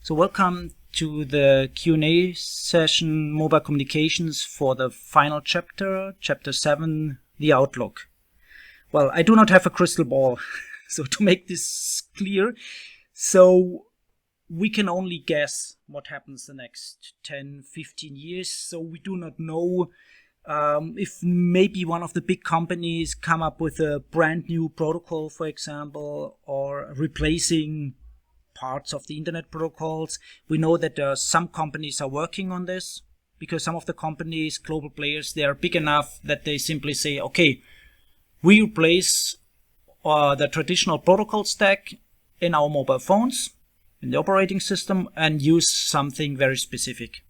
So welcome to the Q&A session, Mobile Communications, for the final chapter, Chapter 7, the Outlook. Well, I do not have a crystal ball, so to make this clear, so we can only guess what happens the next 10, 15 years, so we do not know if maybe one of the big companies come up with a brand new protocol, for example, or replacing parts of the internet protocols. We know that some companies are working on this because some of the companies, global players, they are big enough that they simply say, okay, we replace the traditional protocol stack in our mobile phones, in the operating system, and use something very specific.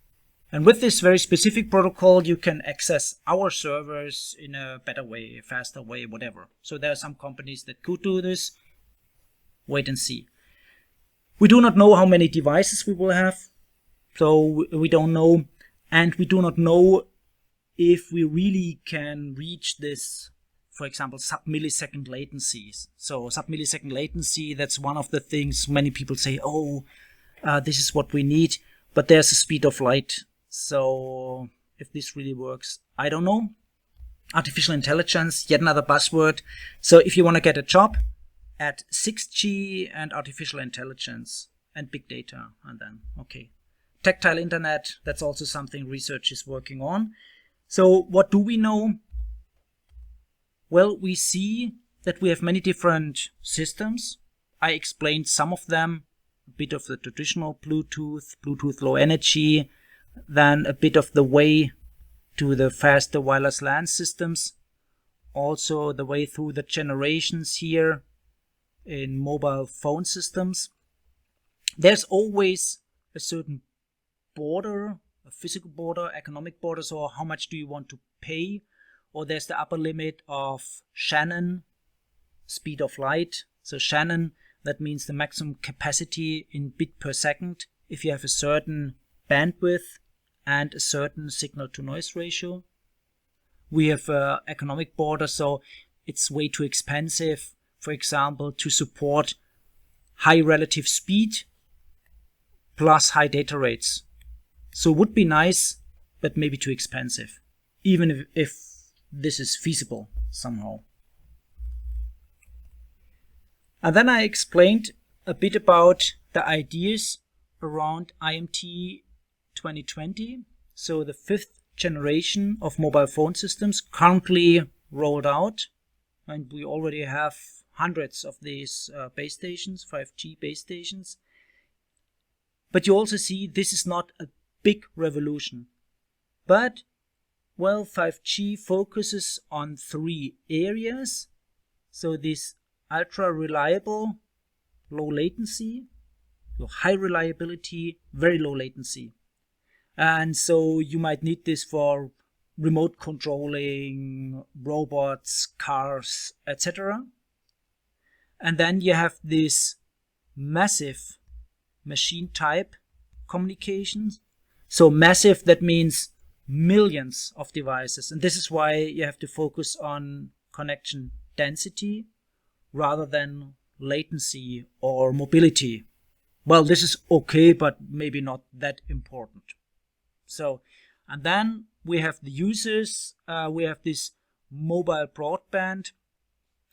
And with this very specific protocol, you can access our servers in a better way, a faster way, whatever. So there are some companies that could do this. Wait and see. We do not know how many devices we will have, so we don't know, and we do not know if we really can reach this, for example, sub-millisecond latencies. So sub-millisecond latency, that's one of the things many people say, oh, this is what we need, but there's a speed of light. So if this really works, I don't know. Artificial intelligence, yet another buzzword. So if you want to get a job, add 6G and artificial intelligence and big data, and then, okay. Tactile internet, that's also something research is working on. So what do we know? Well, we see that we have many different systems. I explained some of them, a bit of the traditional Bluetooth low energy, then a bit of the way to the faster wireless LAN systems, also the way through the generations here in mobile phone systems. There's always a certain border, a physical border, economic border, so how much do you want to pay? Or there's the upper limit of Shannon, speed of light. So Shannon, that means the maximum capacity in bit per second if you have a certain bandwidth and a certain signal to noise ratio. We have an economic border, so it's way too expensive, for example, to support high relative speed plus high data rates. So it would be nice, but maybe too expensive, even if this is feasible somehow. And then I explained a bit about the ideas around IMT 2020, so the 5th generation of mobile phone systems currently rolled out, and we already have hundreds of these base stations, 5G base stations. But you also see this is not a big revolution. But, well, 5G focuses on 3 areas. So this ultra reliable, low latency, so high reliability, very low latency. And so you might need this for remote controlling, robots, cars, etc. And then you have this massive machine type communications. So massive, that means millions of devices. And this is why you have to focus on connection density rather than latency or mobility. Well, this is okay, but maybe not that important. So, and then we have the users, we have this mobile broadband,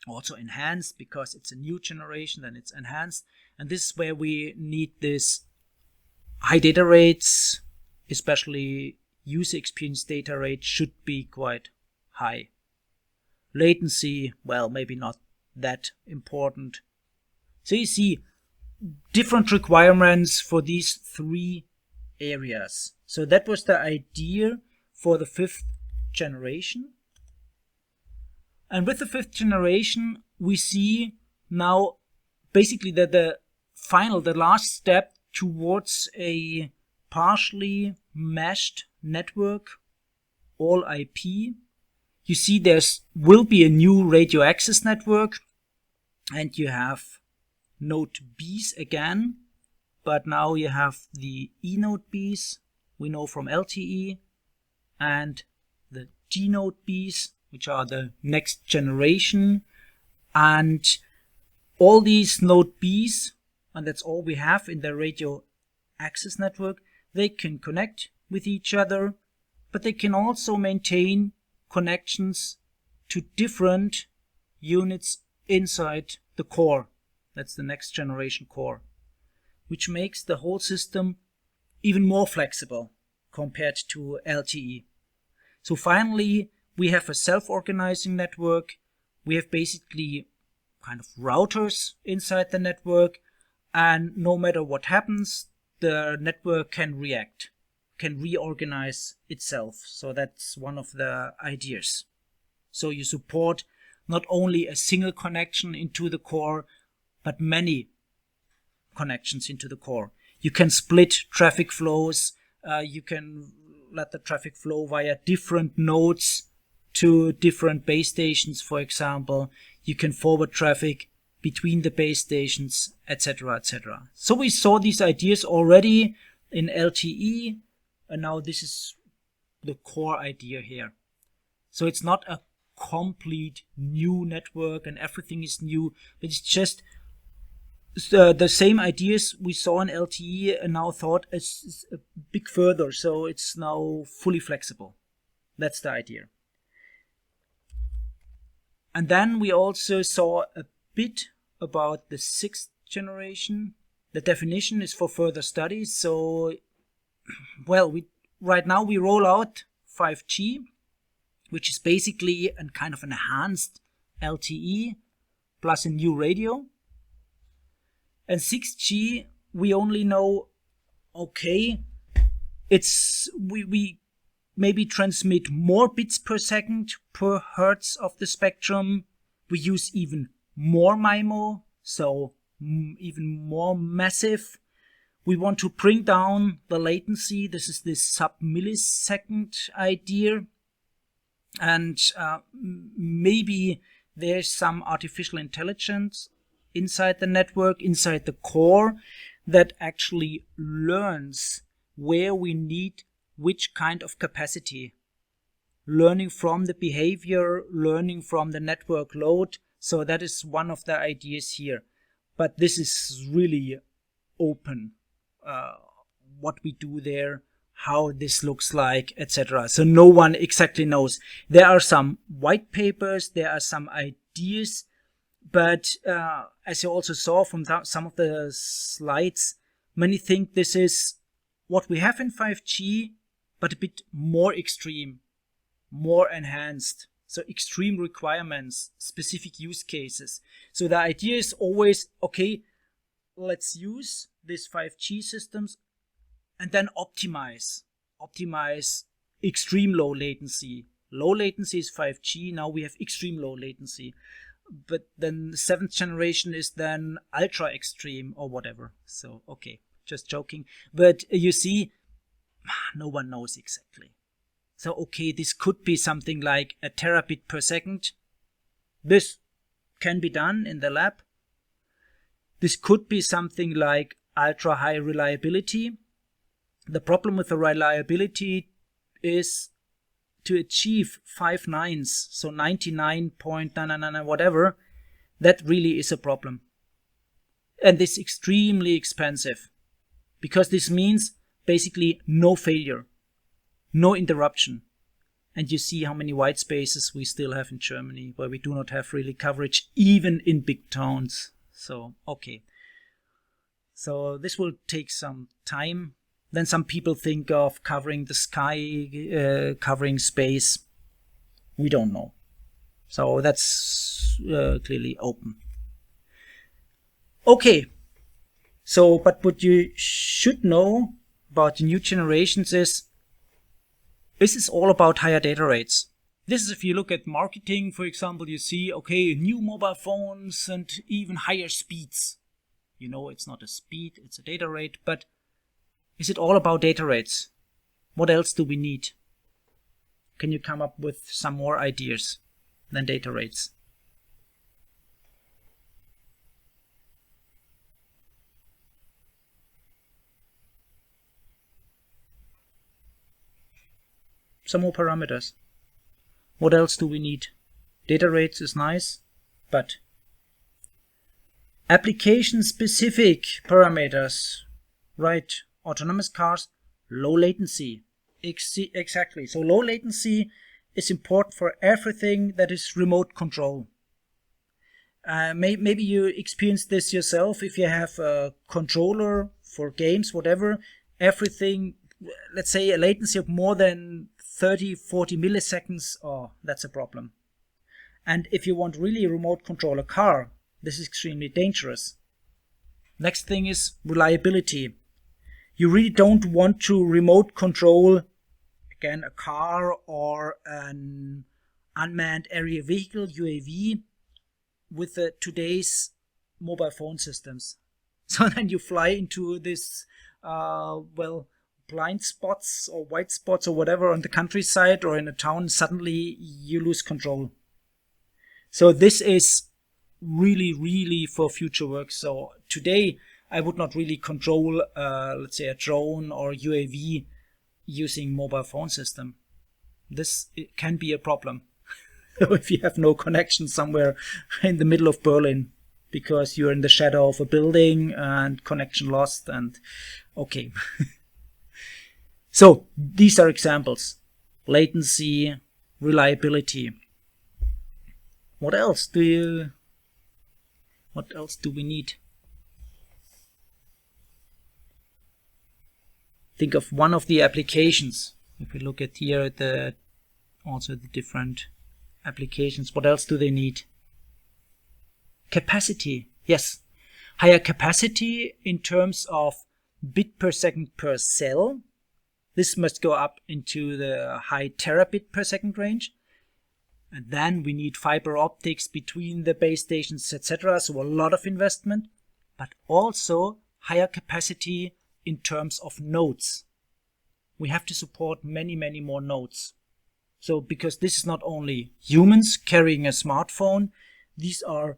also enhanced because it's a new generation, then it's enhanced. And this is where we need this high data rates, especially user experience data rate should be quite high. Latency, well, maybe not that important. So you see different requirements for these 3 areas. So that was the idea for the 5th generation. And with the 5th generation, we see now basically that the last step towards a partially meshed network, all IP. You see will be a new radio access network, and you have node Bs again, but now you have the E node Bs, we know from LTE, and the G node Bs, which are the next generation, and all these node Bs, and that's all we have in the radio access network, they can connect with each other, but they can also maintain connections to different units inside the core. That's the next generation core, which makes the whole system even more flexible compared to LTE. So finally, we have a self-organizing network. We have basically kind of routers inside the network, and no matter what happens, the network can react, can reorganize itself. So that's one of the ideas. So you support not only a single connection into the core, but many connections into the core. You can split traffic flows. You can let the traffic flow via different nodes to different base stations, for example. You can forward traffic between the base stations, etc., etc. So we saw these ideas already in LTE, and now this is the core idea here. So it's not a complete new network and everything is new, but it's just the same ideas we saw in LTE and now thought is a bit further, so it's now fully flexible. That's the idea. And then we also saw a bit about the 6th generation. The definition is for further studies. So, well, right now we roll out 5G, which is basically a kind of enhanced LTE plus a new radio. And 6G, we only know, okay, we maybe transmit more bits per second per hertz of the spectrum. We use even more MIMO, so even more massive. We want to bring down the latency. This is this sub-millisecond idea. And maybe there's some artificial intelligence inside the network, inside the core, that actually learns where we need which kind of capacity. Learning from the behavior, learning from the network load. So that is one of the ideas here. But this is really open. What we do there, how this looks like, etc. So no one exactly knows. There are some white papers, there are some ideas, but as you also saw from some of the slides, many think this is what we have in 5G, but a bit more extreme, more enhanced. So extreme requirements, specific use cases. So the idea is always, okay, let's use these 5G systems and then optimize extreme low latency. Low latency is 5G. Now we have extreme low latency. But then the 7th generation is then ultra extreme or whatever. So, okay, just joking. But you see, no one knows exactly. So, okay, this could be something like a terabit per second. This can be done in the lab. This could be something like ultra high reliability. The problem with the reliability is to achieve 5 nines, so 99.999 whatever, that really is a problem. And this is extremely expensive, because this means basically no failure, no interruption. And you see how many white spaces we still have in Germany, where we do not have really coverage, even in big towns. So, okay. So this will take some time. Then some people think of covering the sky, covering space. We don't know. So that's clearly open. Okay. So, but what you should know about the new generations is, this is all about higher data rates. This is if you look at marketing, for example, you see, okay, new mobile phones and even higher speeds. You know, it's not a speed, it's a data rate, but is it all about data rates? What else do we need? Can you come up with some more ideas than data rates? Some more parameters. What else do we need? Data rates is nice, but application specific parameters. Right, autonomous cars, low latency. Exactly. So low latency is important for everything that is remote control. Maybe you experience this yourself. If you have a controller for games, whatever, everything, let's say a latency of more than 30-40 milliseconds, oh, that's a problem. And if you want really remote control a car, this is extremely dangerous. Next thing is reliability. You really don't want to remote control, again, a car or an unmanned aerial vehicle, UAV, with today's mobile phone systems. So then you fly into this, blind spots or white spots or whatever on the countryside or in a town, suddenly you lose control. So this is really, really for future work. So today I would not really control, let's say, a drone or UAV using mobile phone system. It can be a problem if you have no connection somewhere in the middle of Berlin because you're in the shadow of a building and connection lost and okay. So these are examples. Latency, reliability. What else do we need? Think of one of the applications. If we look at here at also the different applications, what else do they need? Capacity. Yes. Higher capacity in terms of bit per second per cell. This must go up into the high terabit per second range. And then we need fiber optics between the base stations, etc. So a lot of investment, but also higher capacity in terms of nodes. We have to support many, many more nodes. So because this is not only humans carrying a smartphone, these are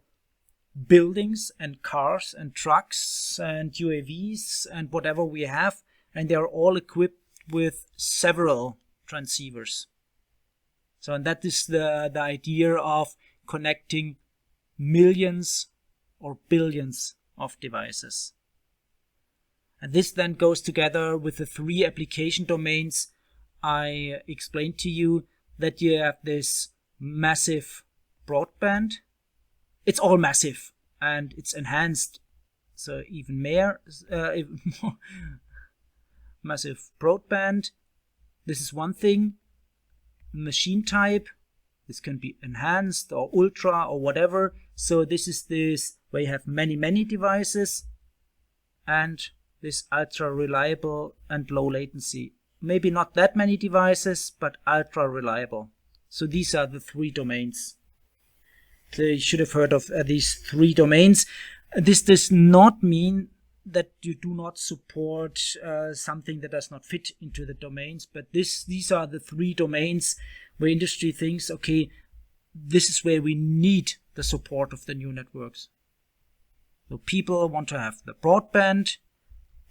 buildings and cars and trucks and UAVs and whatever we have, and they are all equipped with several transceivers. So and that is the idea of connecting millions or billions of devices. And this then goes together with the 3 application domains I explained to you, that you have this massive broadband. It's all massive and it's enhanced. So even more massive broadband. This is one thing. Machine type. This can be enhanced or ultra or whatever. So this is this where you have many, many devices. And this ultra reliable and low latency. Maybe not that many devices, but ultra reliable. So these are the 3 domains. So you should have heard of these 3 domains. This does not mean that you do not support something that does not fit into the domains, but these are the 3 domains where industry thinks, okay, this is where we need the support of the new networks. So people want to have the broadband.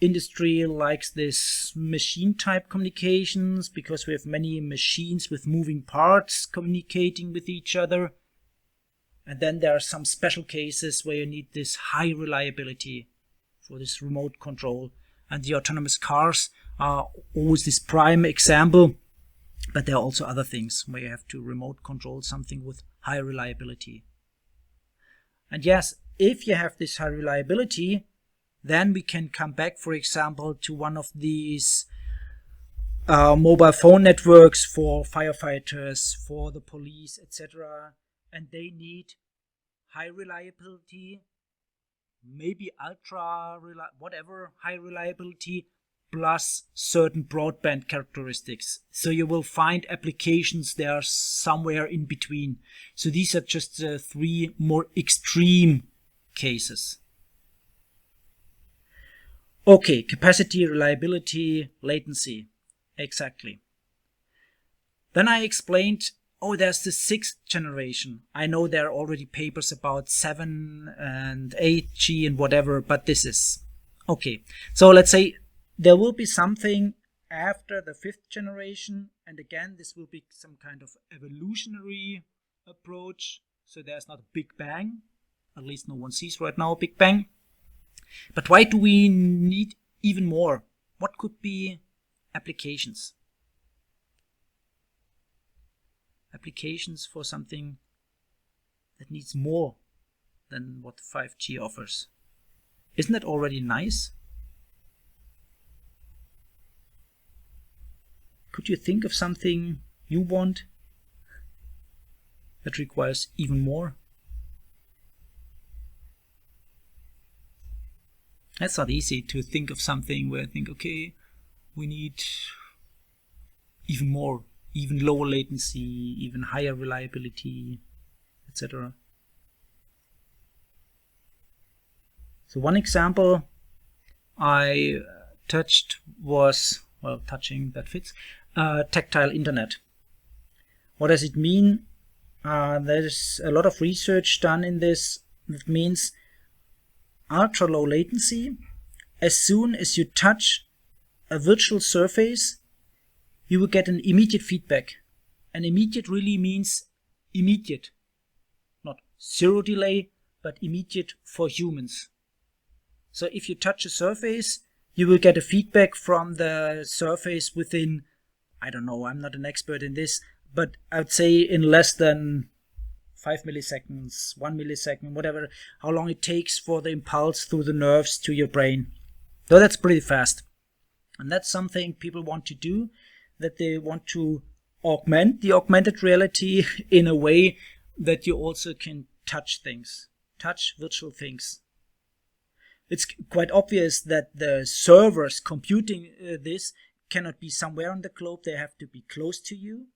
Industry likes this machine type communications because we have many machines with moving parts communicating with each other. And then there are some special cases where you need this high reliability for this remote control. And the autonomous cars are always this prime example. But there are also other things where you have to remote control something with high reliability. And yes, if you have this high reliability, then we can come back, for example, to one of these mobile phone networks for firefighters, for the police, etc. And they need high reliability, maybe whatever, high reliability, plus certain broadband characteristics. So you will find applications there somewhere in between. So these are just 3 more extreme cases. Okay, capacity, reliability, latency. Exactly. Then I explained, there's the 6th generation. I know there are already papers about 7 and 8G and whatever, but this is. Okay, so let's say there will be something after the 5th generation, and again, this will be some kind of evolutionary approach. So there's not a big bang. At least no one sees right now a big bang. But why do we need even more? what could be applications? Applications for something that needs more than what 5G offers. Isn't that already nice? Could you think of something you want that requires even more? That's not easy to think of something where I think, okay, we need even more, even lower latency, even higher reliability, etc. So one example I touched was, well, touching, that fits, tactile internet. What does it mean? There's a lot of research done in this. It means ultra low latency. As soon as you touch a virtual surface, you will get an immediate feedback. And immediate really means immediate. Not zero delay, but immediate for humans. So if you touch a surface, you will get a feedback from the surface within, I don't know, I'm not an expert in this, but I would say in less than 5 milliseconds, 1 millisecond, whatever, how long it takes for the impulse through the nerves to your brain. So that's pretty fast. And that's something people want to do, that they want to augment the augmented reality in a way that you also can touch things, touch virtual things. It's quite obvious that the servers computing this cannot be somewhere on the globe. They have to be close to you.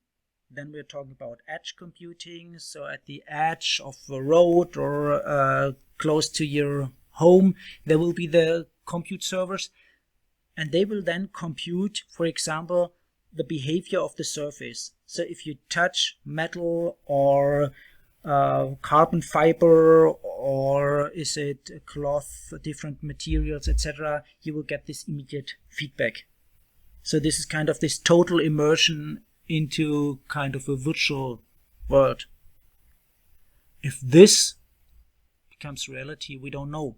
Then we're talking about edge computing. So at the edge of a road or close to your home, there will be the compute servers. And they will then compute, for example, the behavior of the surface. So if you touch metal or carbon fiber, or is it cloth, different materials, etc., you will get this immediate feedback. So this is kind of this total immersion into kind of a virtual world. If this becomes reality, we don't know.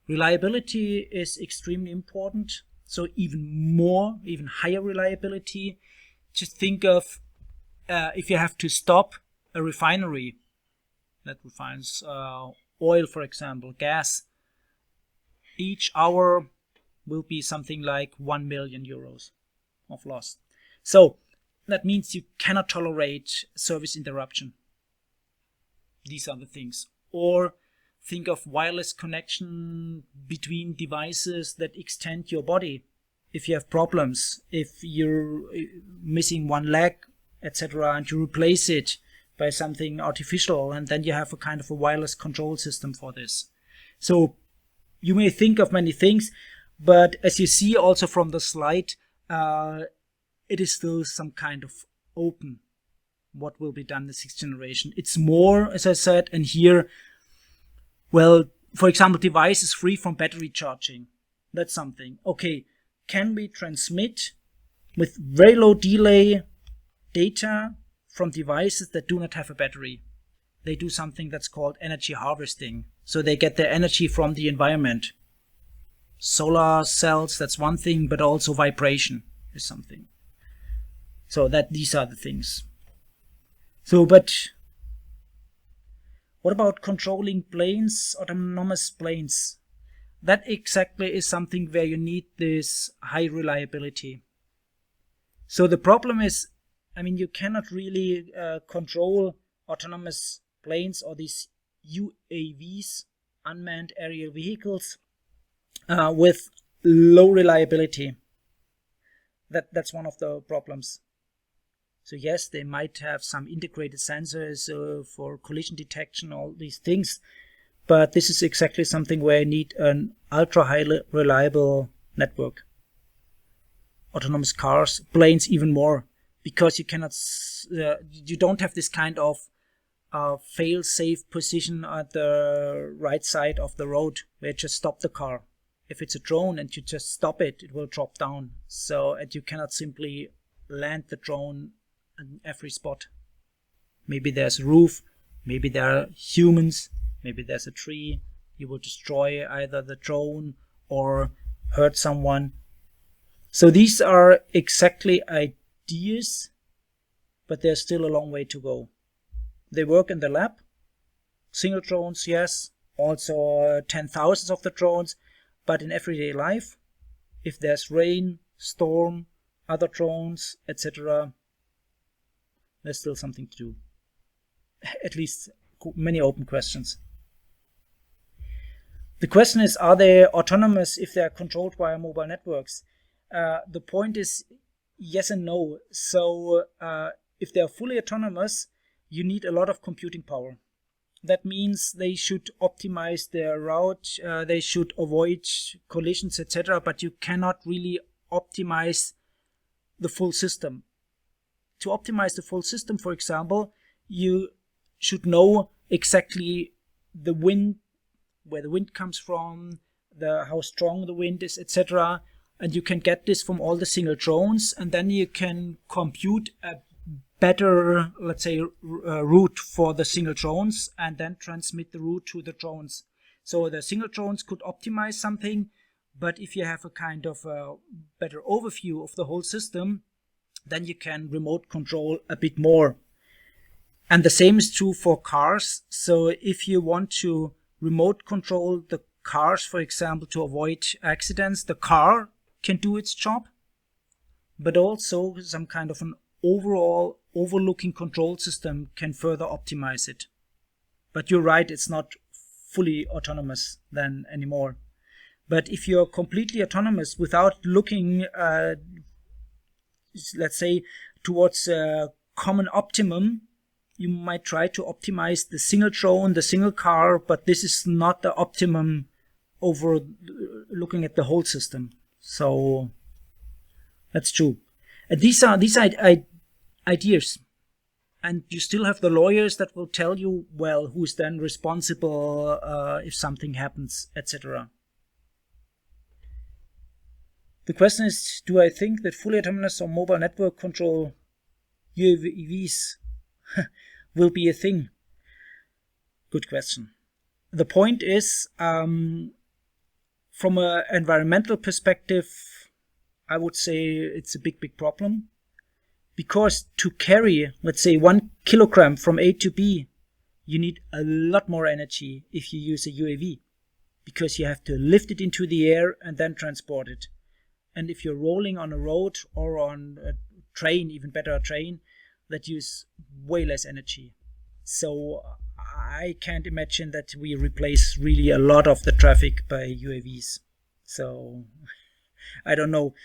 Reliability is extremely important. So even higher reliability. Just think of if you have to stop a refinery that refines oil, for example, gas, each hour will be something like 1 million euros of loss. So that means you cannot tolerate service interruption. These are the things. Or think of wireless connection between devices that extend your body. If you have problems, if you're missing one leg, etc., and you replace it by something artificial, and then you have a kind of a wireless control system for this. So you may think of many things, but as you see also from the slide, it is still some kind of open what will be done in the 6th generation. It's more, as I said, and here, well, for example, devices free from battery charging. That's something. Okay, can we transmit with very low delay data from devices that do not have a battery? They do something that's called energy harvesting. So they get their energy from the environment. Solar cells, that's one thing, but also vibration is something. So that these are the things. So, but what about controlling planes, autonomous planes? That exactly is something where you need this high reliability. So the problem is, I mean, you cannot really control autonomous planes or these UAVs, unmanned aerial vehicles, with low reliability. That's one of the problems. So yes, they might have some integrated sensors for collision detection, all these things, but this is exactly something where you need an ultra high reliable network. Autonomous cars, planes even more, because you cannot, you don't have this kind of fail-safe position at the right side of the road where you just stop the car. If it's a drone and you just stop it, it will drop down. So and you cannot simply land the drone in every spot. Maybe there's a roof, maybe there are humans, maybe there's a tree. You will destroy either the drone or hurt someone. So these are exactly ideas, but there's still a long way to go. They work in the lab. Single drones, yes. Also 10,000s of the drones. But in everyday life, if there's rain, storm, other drones, etc., there's still something to do. At least many open questions. The question is, are they autonomous if they are controlled via mobile networks? The point is yes and no. So if they are fully autonomous, you need a lot of computing power. That means they should optimize their route, they should avoid collisions, etc. But you cannot really optimize the full system. To optimize the full system, for example, you should know exactly the wind, where the wind comes from, how strong the wind is, etc. And you can get this from all the single drones, and then you can compute a better, let's say, route for the single drones, and then transmit the route to the drones. So the single drones could optimize something, but if you have a kind of a better overview of the whole system, then you can remote control a bit more. And the same is true for cars. So if you want to remote control the cars, for example, to avoid accidents, the car can do its job, but also some kind of an overall overlooking control system can further optimize it. But you're right, it's not fully autonomous then anymore. But if you're completely autonomous without looking, let's say, towards a common optimum, you might try to optimize the single drone, the single car, but this is not the optimum over looking at the whole system. So that's true. And these are ideas. And you still have the lawyers that will tell you, well, who's then responsible if something happens, etc. The question is, do I think that fully autonomous or mobile network control UAVs will be a thing? Good question. The point is, from an environmental perspective, I would say it's a big problem. Because to carry, let's say, 1 kilogram from A to B, you need a lot more energy if you use a UAV. Because you have to lift it into the air and then transport it. And if you're rolling on a road or on a train, even better a train, that use way less energy. So I can't imagine that we replace really a lot of the traffic by UAVs. So I don't know.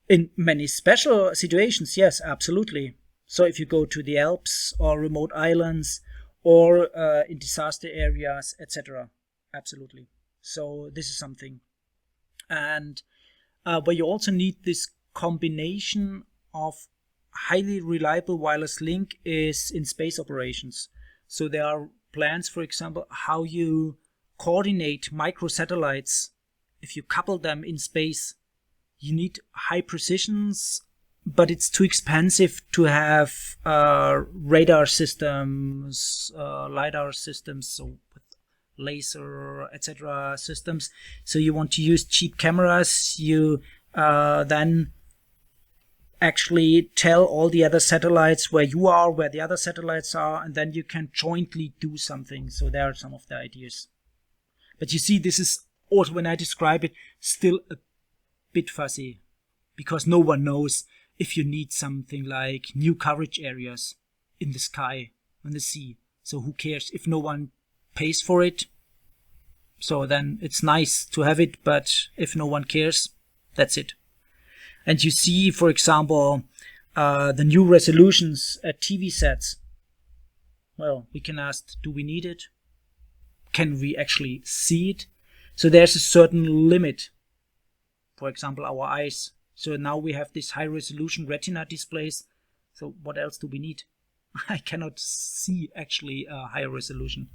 In many special situations, yes, absolutely. So if you go to the Alps or remote islands or in disaster areas, etc., absolutely. So this is something. And but you also need this combination of highly reliable wireless link is in space operations. So there are plans, for example, how you coordinate microsatellites. If you couple them in space, you need high precisions, but it's too expensive to have radar systems, LiDAR systems, so with laser, etc. systems. So you want to use cheap cameras. You then actually tell all the other satellites where you are, where the other satellites are, and then you can jointly do something. So there are some of the ideas. But you see, this is also, when I describe it, still a bit fuzzy, because no one knows if you need something like new coverage areas in the sky, in the sea. So who cares if no one pays for it? So then it's nice to have it, but if no one cares, that's it. And you see, for example, the new resolutions at TV sets. Well, we can ask, do we need it? Can we actually see it? So there's a certain limit. For example, our eyes. So now we have this high resolution retina displays. So what else do we need? I cannot see actually a higher resolution.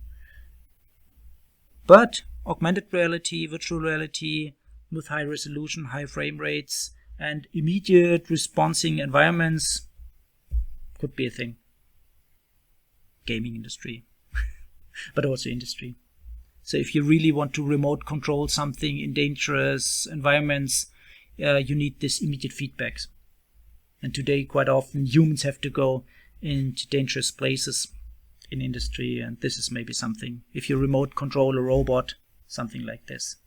But augmented reality, virtual reality with high resolution, high frame rates, and immediate responding environments could be a thing. Gaming industry, but also industry. So if you really want to remote control something in dangerous environments, you need this immediate feedbacks. And today, quite often, humans have to go into dangerous places in industry, and this is maybe something. If you remote control a robot, something like this.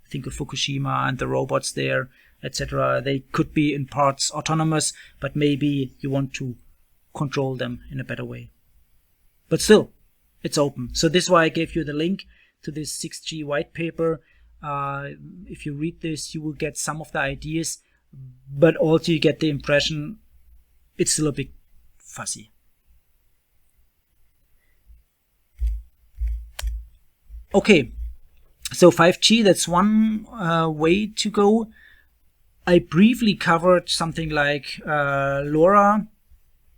Think of Fukushima and the robots there, etc. They could be in parts autonomous, but maybe you want to control them in a better way. But still, it's open. So this is why I gave you the link to this 6G white paper. If you read this, you will get some of the ideas, but also you get the impression it's still a bit fuzzy. Okay, so 5G, that's one way to go. I briefly covered something like LoRa.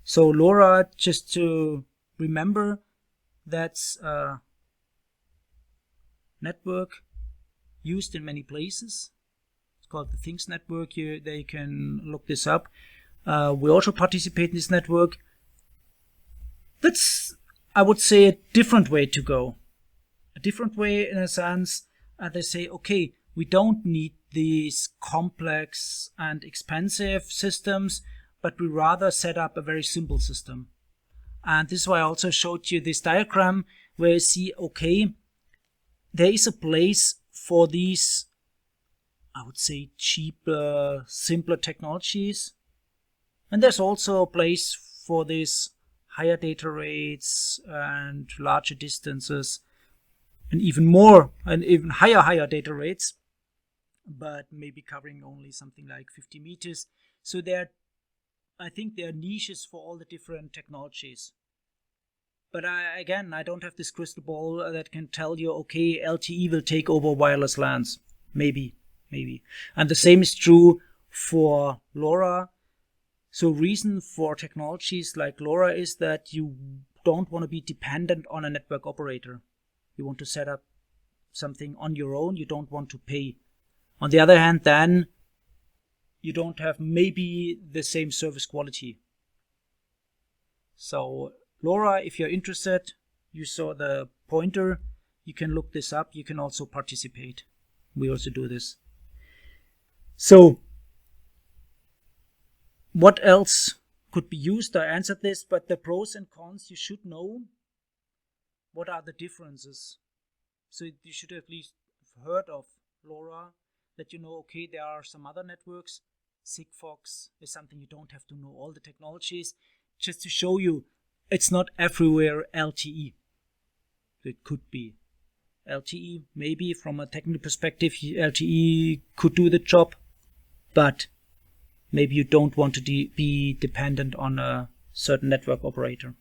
So LoRa, just to remember, that's a network used in many places. It's called the Things Network. They can look this up. We also participate in this network. That's, I would say, a different way to go. A different way in a sense, they say, okay, we don't need these complex and expensive systems, but we rather set up a very simple system. And this is why I also showed you this diagram where you see, okay, there is a place for these, I would say, cheaper, simpler technologies. And there's also a place for these higher data rates and larger distances and even more and even higher data rates, but maybe covering only something like 50 meters. So I think there are niches for all the different technologies. But I don't have this crystal ball that can tell you, okay, LTE will take over wireless LANs. Maybe. And the same is true for LoRa. So reason for technologies like LoRa is that you don't want to be dependent on a network operator. You want to set up something on your own. You don't want to pay. On the other hand, then you don't have maybe the same service quality. So LoRa, if you're interested, you saw the pointer. You can look this up. You can also participate. We also do this. So what else could be used? I answered this, but the pros and cons, you should know. What are the differences? So you should at least have heard of LoRa, that you know, okay, there are some other networks. Sigfox is something you don't have to know all the technologies. Just to show you, it's not everywhere LTE. It could be LTE, maybe from a technical perspective, LTE could do the job, but maybe you don't want to be dependent on a certain network operator.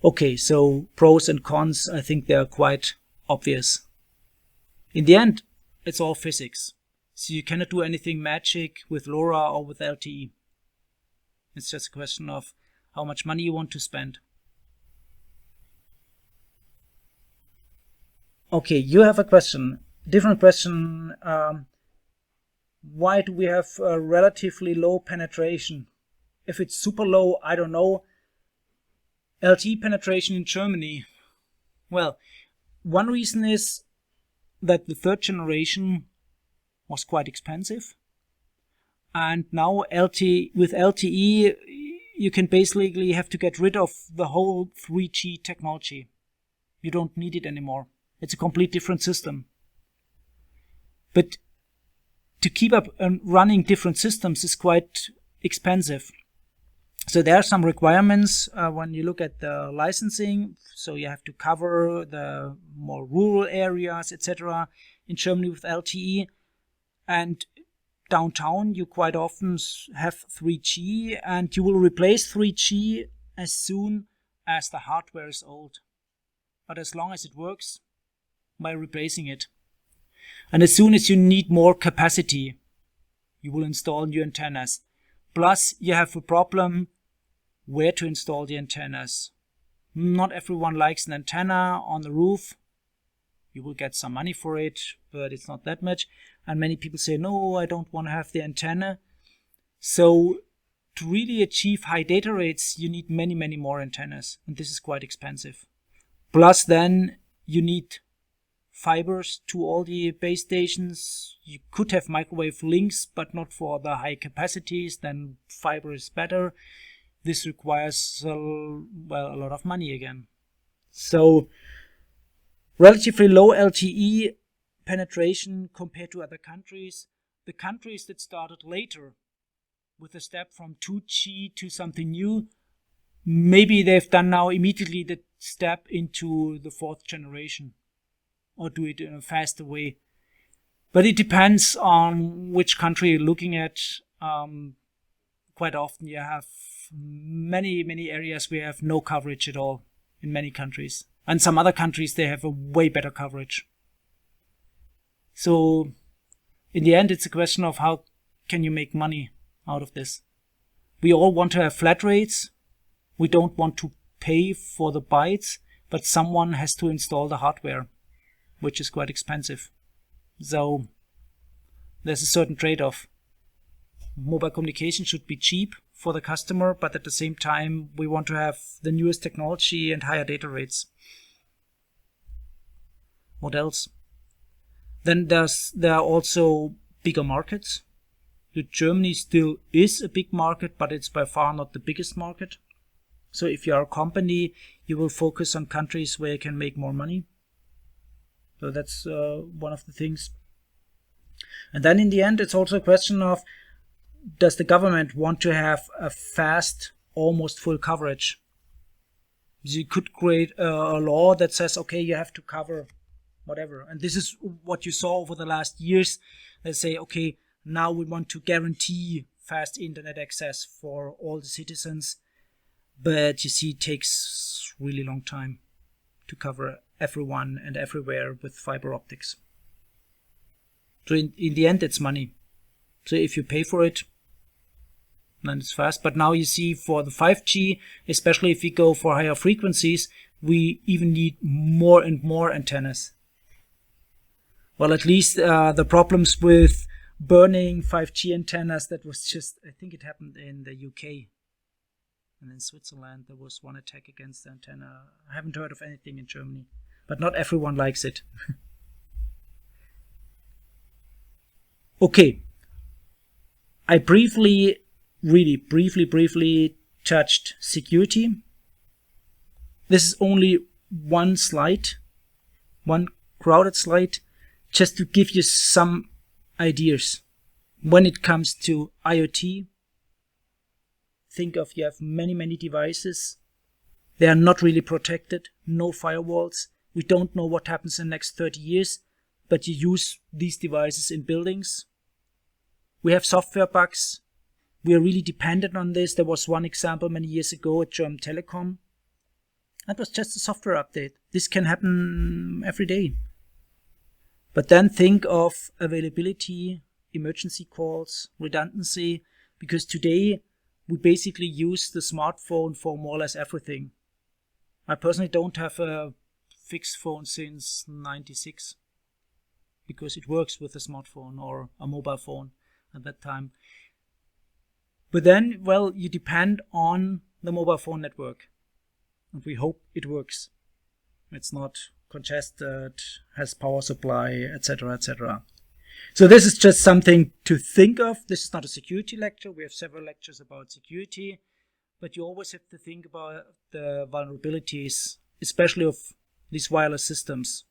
Okay, so pros and cons, I think they are quite obvious. In the end, it's all physics. So you cannot do anything magic with LoRa or with LTE. It's just a question of how much money you want to spend. Okay, you have a question. Different question. Why do we have a relatively low penetration? If it's super low, I don't know. LTE penetration in Germany. Well, one reason is that the third generation was quite expensive. And now with LTE, you can basically have to get rid of the whole 3G technology. You don't need it anymore. It's a complete different system. But to keep up running different systems is quite expensive. So there are some requirements when you look at the licensing. So you have to cover the more rural areas, etc. in Germany with LTE. And downtown, you quite often have 3G, and you will replace 3G as soon as the hardware is old. But as long as it works, by replacing it. And as soon as you need more capacity, you will install new antennas. Plus, you have a problem where to install the antennas. Not everyone likes an antenna on the roof. You will get some money for it, but it's not that much. And many people say, no, I don't want to have the antenna. So to really achieve high data rates, you need many, many more antennas. And this is quite expensive. Plus then you need fibers to all the base stations. You could have microwave links, but not for the high capacities. Then fiber is better. This requires a lot of money again. So relatively low LTE penetration compared to other countries. The countries that started later with a step from 2G to something new, maybe they've done now immediately the step into the 4th generation, or do it in a faster way. But it depends on which country you're looking at. Quite often you have many areas where you have no coverage at all in many countries. And some other countries, they have a way better coverage. So in the end, it's a question of how can you make money out of this. We all want to have flat rates. We don't want to pay for the bytes, but someone has to install the hardware, which is quite expensive. So there's a certain trade-off. Mobile communication should be cheap for the customer, but at the same time, we want to have the newest technology and higher data rates. What else? Then there are also bigger markets. Germany still is a big market, but it's by far not the biggest market. So if you are a company, you will focus on countries where you can make more money. So that's one of the things. And then in the end, it's also a question of, does the government want to have a fast, almost full coverage? You could create a law that says, okay, you have to cover whatever. And this is what you saw over the last years. They say, okay, now we want to guarantee fast internet access for all the citizens. But you see, it takes really long time to cover everyone and everywhere with fiber optics. So in the end, it's money. So if you pay for it, then it's fast. But now you see for the 5G, especially if we go for higher frequencies, we even need more and more antennas. Well, at least the problems with burning 5G antennas, that was just, I think it happened in the UK. And in Switzerland, there was one attack against the antenna. I haven't heard of anything in Germany, but not everyone likes it. Okay. I really briefly touched security. This is only one slide, one crowded slide, just to give you some ideas. When it comes to IoT, think of you have many devices. They are not really protected, no firewalls. We don't know what happens in the next 30 years, but you use these devices in buildings. We have software bugs. We are really dependent on this. There was one example many years ago at German Telecom. That was just a software update. This can happen every day. But then think of availability, emergency calls, redundancy, because today we basically use the smartphone for more or less everything. I personally don't have a fixed phone since '96 because it works with a smartphone or a mobile phone at that time. But then, well, you depend on the mobile phone network, and we hope it works. It's not congested, has power supply, etc., etc. So this is just something to think of. This is not a security lecture. We have several lectures about security, but you always have to think about the vulnerabilities, especially of these wireless systems,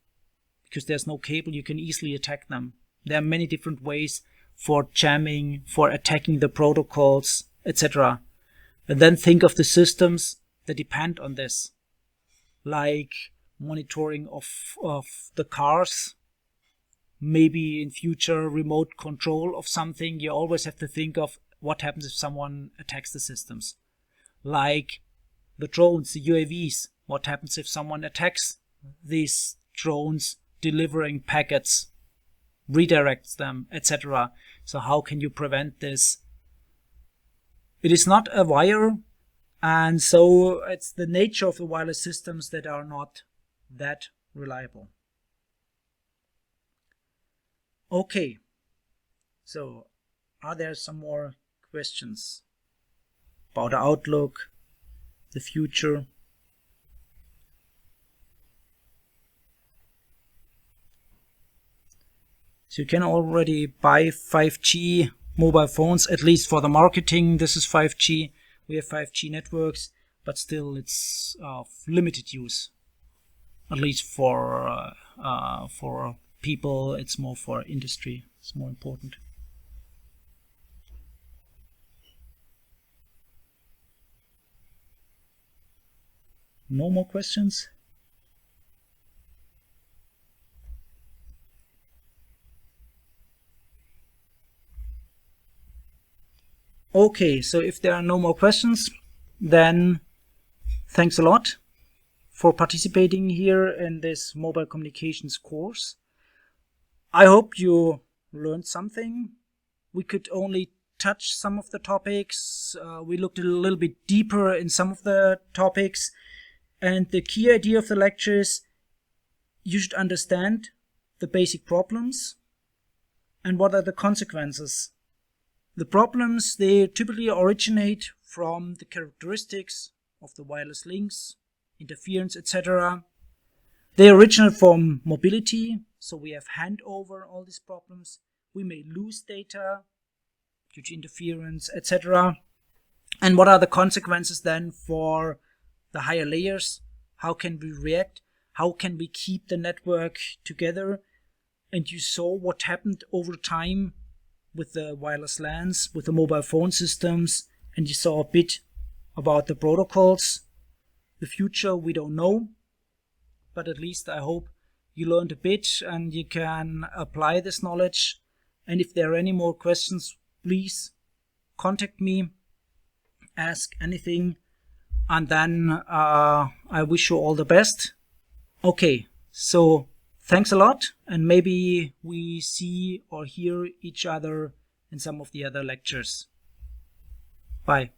because there's no cable. You can easily attack them. There are many different ways for jamming, for attacking the protocols, etc. And then think of the systems that depend on this, like monitoring of the cars, maybe in future remote control of something. You always have to think of what happens if someone attacks the systems. Like the drones, the UAVs, what happens if someone attacks these drones delivering packets, redirects them, etc. So how can you prevent this? It is not a wire, and so it's the nature of the wireless systems that are not that reliable. Okay, so are there some more questions about the outlook, the future? So you can already buy 5G mobile phones, at least for the marketing. This is 5G. We have 5G networks, but still it's of limited use. At least for people, it's more for industry. It's more important. No more questions? Okay, so if there are no more questions, then thanks a lot for participating here in this mobile communications course. I hope you learned something. We could only touch some of the topics. We looked a little bit deeper in some of the topics. And the key idea of the lecture is you should understand the basic problems and what are the consequences. The problems, they typically originate from the characteristics of the wireless links, interference, etc. They originate from mobility, so we have handover all these problems. We may lose data due to interference, etc. And what are the consequences then for the higher layers? How can we react? How can we keep the network together? And you saw what happened over time with the wireless LANs, with the mobile phone systems, and you saw a bit about the protocols. The future we don't know, but at least I hope you learned a bit and you can apply this knowledge. And if there are any more questions, please contact me, ask anything, and then I wish you all the best. Okay, so thanks a lot, and maybe we see or hear each other in some of the other lectures. Bye.